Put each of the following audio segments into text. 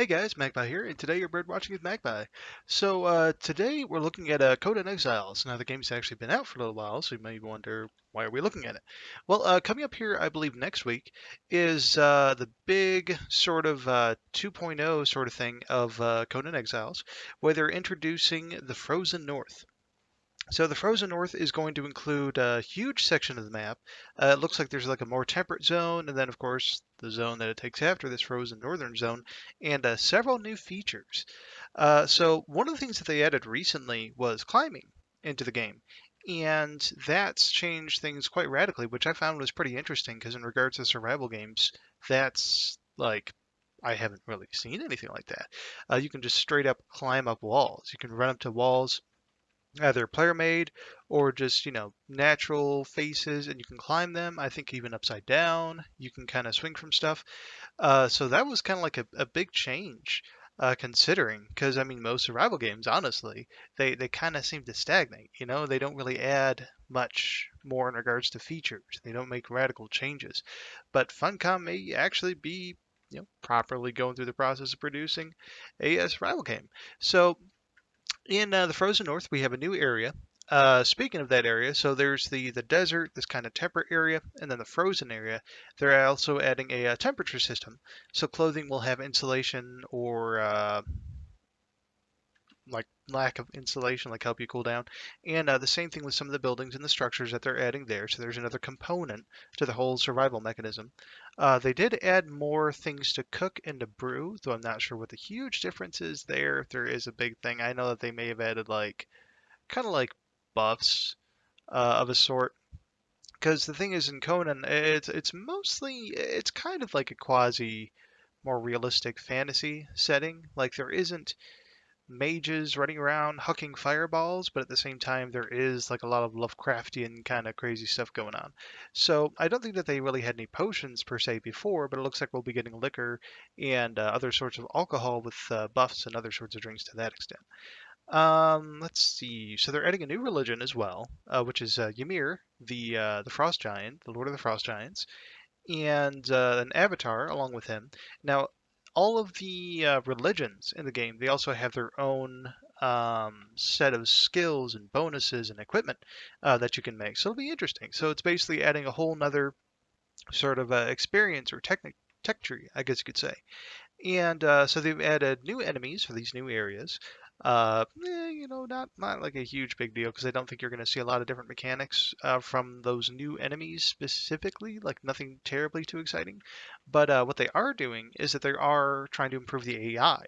guys, Magpie here, and today you're birdwatching with Magpie. So today we're looking at Conan Exiles. Now the game's actually been out for a little while, so you may wonder why are we looking at it. Well, coming up here, I believe next week is the big sort of 2.0 sort of thing of Conan Exiles, where they're introducing the Frozen North. So the frozen north is going to include a huge section of the map. It looks like there's like a more temperate zone, and then of course the zone that it takes after this frozen northern zone, and several new features. So one of the things that they added recently was climbing into the game, and that's changed things quite radically, which I found was pretty interesting because in regards to survival games, that's like I haven't really seen anything like that. You can just straight up climb up walls. You can run up to walls either player made or just natural faces, and you can climb them. I think even upside down you can kind of swing from stuff. So that was kind of like a big change, considering, because I mean most survival games honestly they kind of seem to stagnate. They don't really add much more in regards to features. They don't make radical changes. But Funcom may actually be properly going through the process of producing a survival game. So in the frozen north, we have a new area. Speaking of that area, so there's the desert, this kind of temperate area, and then the frozen area. They're also adding a temperature system, so clothing will have insulation or like lack of insulation, like help you cool down. And the same thing with some of the buildings and the structures that they're adding there. So there's another component to the whole survival mechanism. They did add more things to cook and to brew, though I'm not sure what the huge difference is there. If there is a big thing, I know that they may have added like kind of like buffs of a sort. Because the thing is, in Conan, it's mostly it's kind of like a quasi more realistic fantasy setting. Like there isn't mages running around hucking fireballs, but at the same time there is like a lot of Lovecraftian kind of crazy stuff going on. So I don't think that they really had any potions per se before, but it looks like we'll be getting liquor and other sorts of alcohol with buffs and other sorts of drinks to that extent. Let's see. So they're adding a new religion as well, which is Ymir, the Frost Giant, the Lord of the Frost Giants, and an avatar along with him. Now, all of the religions in the game, they also have their own set of skills and bonuses and equipment that you can make. So it'll be interesting. So it's basically adding a whole nother sort of experience or tech tree, I guess you could say. And so they've added new enemies for these new areas. Not like a huge big deal because I don't think you're going to see a lot of different mechanics from those new enemies specifically. Like nothing terribly too exciting. But what they are doing is that they are trying to improve the AI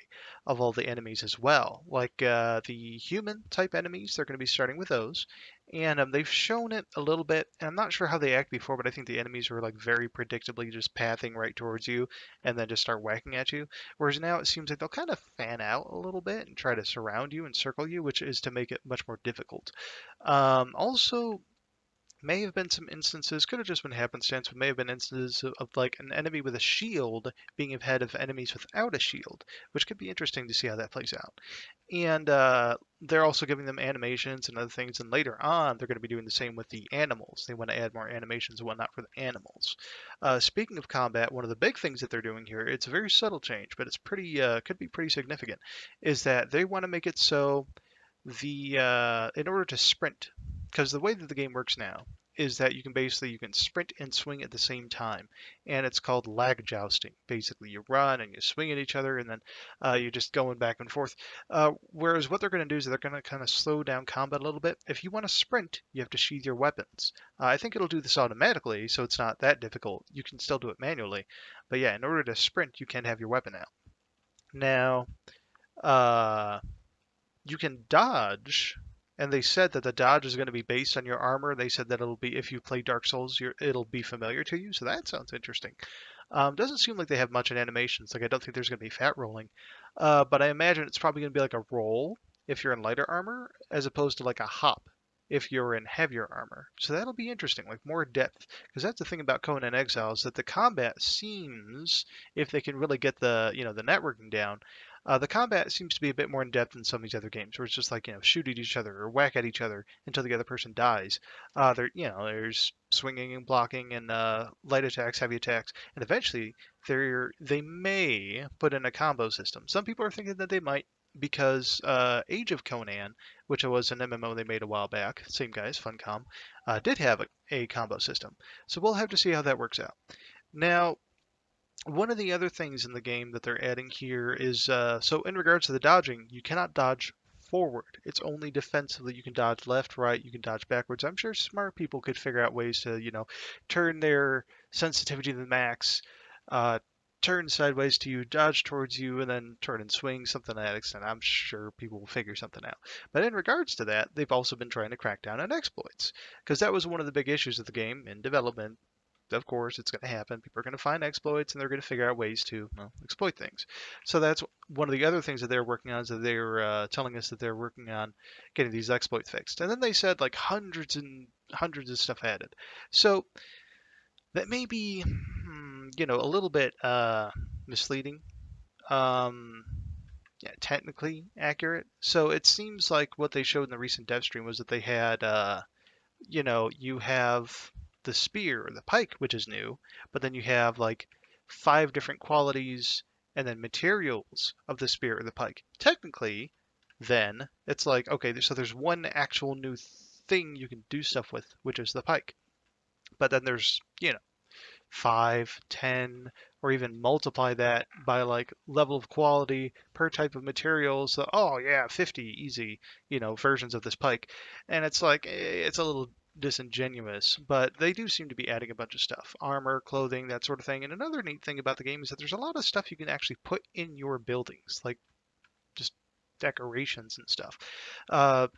of all the enemies as well. Like the human type enemies, they're going to be starting with those. And they've shown it a little bit, and I'm not sure how they act before, but I think the enemies were like very predictably just pathing right towards you and then just start whacking at you. Whereas now it seems like they'll kind of fan out a little bit and try to surround you and circle you, which is to make it much more difficult. Also, may have been some instances, could have just been happenstance, but may have been instances of like an enemy with a shield being ahead of enemies without a shield, which could be interesting to see how that plays out. And they're also giving them animations and other things, and later on they're going to be doing the same with the animals. They want to add more animations and whatnot for the animals. Speaking of combat, one of the big things that they're doing here, it's a very subtle change, but it's pretty could be pretty significant, is that they want to make it so the in order to sprint, because the way that the game works now is that you can sprint and swing at the same time, and it's called lag jousting. Basically, you run and you swing at each other, and then you're just going back and forth. Whereas what they're going to do is they're going to kind of slow down combat a little bit. If you want to sprint, you have to sheath your weapons. I think it'll do this automatically, so it's not that difficult. You can still do it manually, but yeah, in order to sprint, you can have your weapon out. Now, uh, you can dodge, and they said that the dodge is going to be based on your armor. They said that it'll be, if you play Dark Souls, it'll be familiar to you. So that sounds interesting. Doesn't seem like they have much in animations. Like I don't think there's going to be fat rolling, but I imagine it's probably going to be like a roll if you're in lighter armor, as opposed to like a hop if you're in heavier armor. So that'll be interesting, like more depth, because that's the thing about Conan Exiles, that the combat seems, if they can really get the the networking down, The combat seems to be a bit more in depth than some of these other games, where it's just like shoot at each other or whack at each other until the other person dies. There's swinging and blocking and light attacks, heavy attacks, and eventually they may put in a combo system. Some people are thinking that they might because Age of Conan, which was an MMO they made a while back, same guys, Funcom, did have a combo system. So we'll have to see how that works out. Now, one of the other things in the game that they're adding here is so in regards to the dodging, you cannot dodge forward. It's only defensively. You can dodge left, right, you can dodge backwards. I'm sure smart people could figure out ways to, turn their sensitivity to the max, uh, turn sideways to you, dodge towards you, and then turn and swing, something to that extent. I'm sure people will figure something out. But in regards to that, they've also been trying to crack down on exploits, because that was one of the big issues of the game in development. Of course, it's going to happen. People are going to find exploits and they're going to figure out ways to exploit things. So that's one of the other things that they're working on, is that they're telling us that they're working on getting these exploits fixed. And then they said like hundreds and hundreds of stuff added. So that may be, a little bit misleading. Um, yeah, technically accurate. So it seems like what they showed in the recent dev stream was that they had you have the spear or the pike, which is new, but then you have like 5 different qualities and then materials of the spear or the pike. Technically, then it's like, okay, so there's one actual new thing you can do stuff with, which is the pike. But then there's, 5, 10, or even multiply that by like level of quality per type of material. So, oh yeah, 50 easy, versions of this pike. And it's like, it's a little disingenuous, but they do seem to be adding a bunch of stuff. Armor, clothing, that sort of thing. And another neat thing about the game is that there's a lot of stuff you can actually put in your buildings, like just decorations and stuff.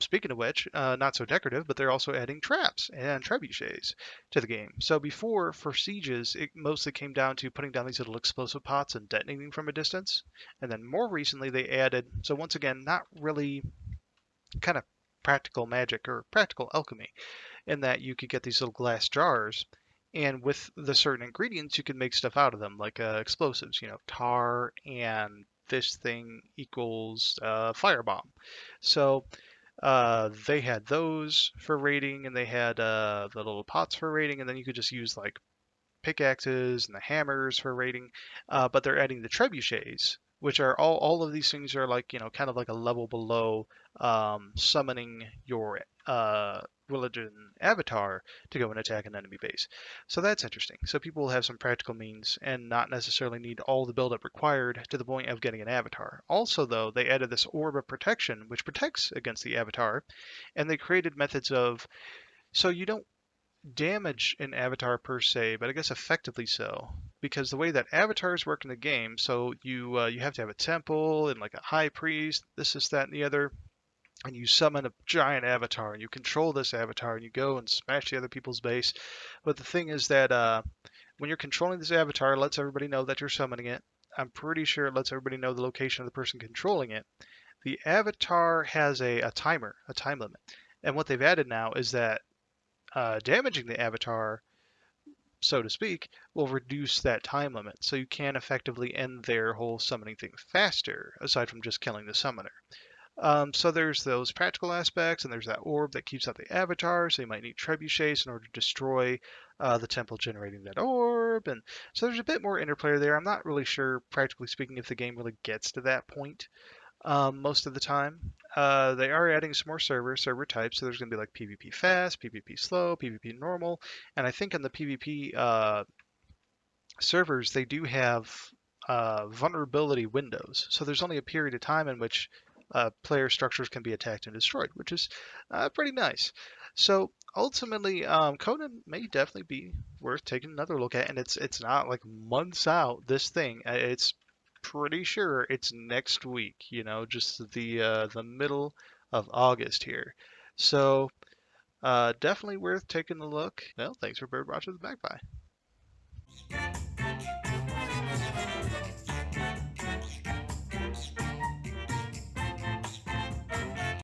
Speaking of which, not so decorative, but they're also adding traps and trebuchets to the game. So before, for sieges, it mostly came down to putting down these little explosive pots and detonating from a distance. And then more recently, they added, so once again, not really kind of practical magic or practical alchemy, in that you could get these little glass jars, and with the certain ingredients, you can make stuff out of them, like explosives, tar and this thing equals firebomb. So they had those for raiding, and they had the little pots for raiding, and then you could just use like pickaxes and the hammers for raiding. But they're adding the trebuchets, which are all of these things are like, kind of like a level below summoning your religion avatar to go and attack an enemy base. So that's interesting. So people will have some practical means and not necessarily need all the buildup required to the point of getting an avatar. Also, though, they added this Orb of Protection, which protects against the avatar, and they created methods of, so you don't damage an avatar per se, but I guess effectively so, because the way that avatars work in the game, so you have to have a temple and like a high priest, this, that, and the other, and you summon a giant avatar and you control this avatar and you go and smash the other people's base. But the thing is that when you're controlling this avatar, it lets everybody know that you're summoning it. I'm pretty sure it lets everybody know the location of the person controlling it. The avatar has a timer, a time limit. And what they've added now is that damaging the avatar, so to speak, will reduce that time limit. So you can effectively end their whole summoning thing faster, aside from just killing the summoner. So there's those practical aspects, and there's that orb that keeps out the avatar, so you might need trebuchets in order to destroy the temple generating that orb. And so there's a bit more interplay there. I'm not really sure, practically speaking, if the game really gets to that point most of the time. They are adding some more server types, so there's going to be like PvP fast, PvP slow, PvP normal, and I think on the PvP servers, they do have vulnerability windows. So there's only a period of time in which player structures can be attacked and destroyed, which is pretty nice. So ultimately, Conan may definitely be worth taking another look at, and it's not like months out. This thing, it's pretty sure it's next week. Just the middle of August here. So definitely worth taking a look. Well, thanks for birdwatching with Magpie.